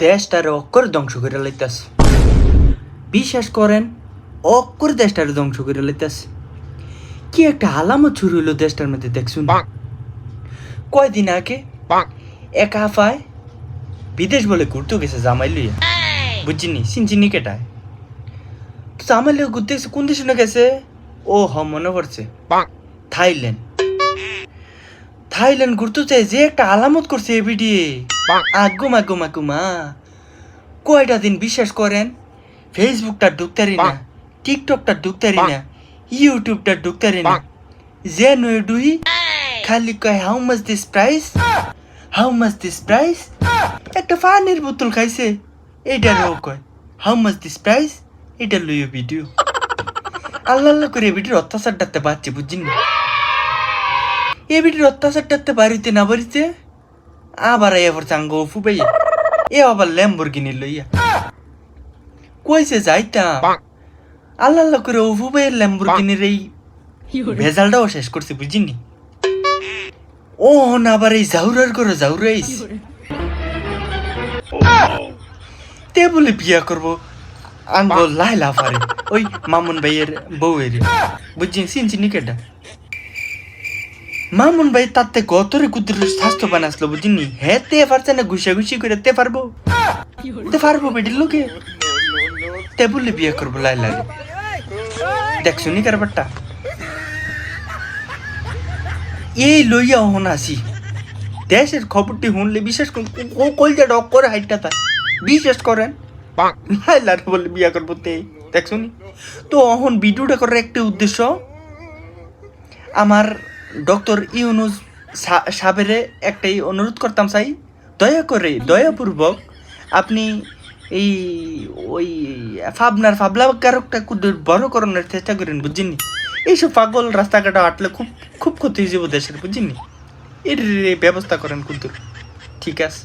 দেশটারে অক্ষরে ধ্বংস করে লাইতাছে। বিশ্বাস করেন, অক্ষরে দেশটারে ধ্বংস করে লাইতাছে। কি একটা আলামত শুরু হইলো দেশটার মধ্যে দেখছুন। কয়দিন আগে এক আফায় বিদেশ বলে ঘুরতে গেছে জামাই লইয়া, বুঝছিনি চিনচিনি কেটায়। তো জামাই লইয়া ঘুরতে গেছে, কোন দেশে গেছে? ও মনে পড়ছে, থাইল্যান্ড। থাইল্যান্ড ঘুরতে চাই যে একটা আলামত করছে এবিডি। আগুম আগুম আগুমা কয়টা দিন বিশ্বাস করেন ফেসবুকটা ঢুকতারি না, টিকটকটা ঢুকতারি না, ইউটিউবটা ঢুকতারি না। যে নয় ডুই খালি কয় how much this price, how much this price. একটা পানির বোতল খাইছে, এইটারও কয় হাউ মাচ দিস প্রাইস, এটা লইও ভিডিও। আল্লাহ আল্লাহ করে এবিটির অত্যাচার ডাকতে পারছে, বুঝছেন। এবিটির অত্যাচার ডাকতে বাড়িতে না বাড়িতে আবার এবার চাঙ্গ ফুপাইয়া এ আবার ল্যাম্বরগিনি লইয়া কইছে যাইতাম। আল্লাহ আল্লাহ করে ফুপাইয়ের ল্যাম্বরগিনির এই ভেজালটাও শেষ করছে, বুঝিনি। ও না আবার এই জাউরার করে জাউরাইস তে বলে বিয়া করবো আঙ্গ লাইলা ফারে ওই মামুন ভাইয়ের বউয়ের, বুঝছেন চিনচিনি কেটা। মামুন ভাই তাতে গতরে কুদ্দুর স্বাস্থ্যবান আসলো, বুঝিনি। হ্যাঁ তে পারছে না, ঘুষাঘুষি করে তে পারবো বেটির লোকে তে বলে বিয়ে করবো লাইলা। দেখছুনি কারবারটা এই লইয়া হন আসি। দেশের খবরটি শুনলে বিশেষ করে কলজা ডক করে হাইটটা তার বিশ্বাস করেন লাইলার বলে বিয়া করবো তে, দেখছুনি। তো অহন ভিডিওটা করার একটা উদ্দেশ্য, আমার ডক্টর ইউনুস সাবেরে একটাই অনুরোধ করতাম চাই, দয়া করে দয়াপূর্বক আপনি এই ওই ফাবলাকারকটা বড় করানোর চেষ্টা করেন, বুঝছেন। এইসব পাগল রাস্তাঘাটে হাঁটলে খুব খুব ক্ষতি হয়ে যাবো দেশের, বুঝছেন। এর ব্যবস্থা করেন কুদ্দুর, ঠিক আছে।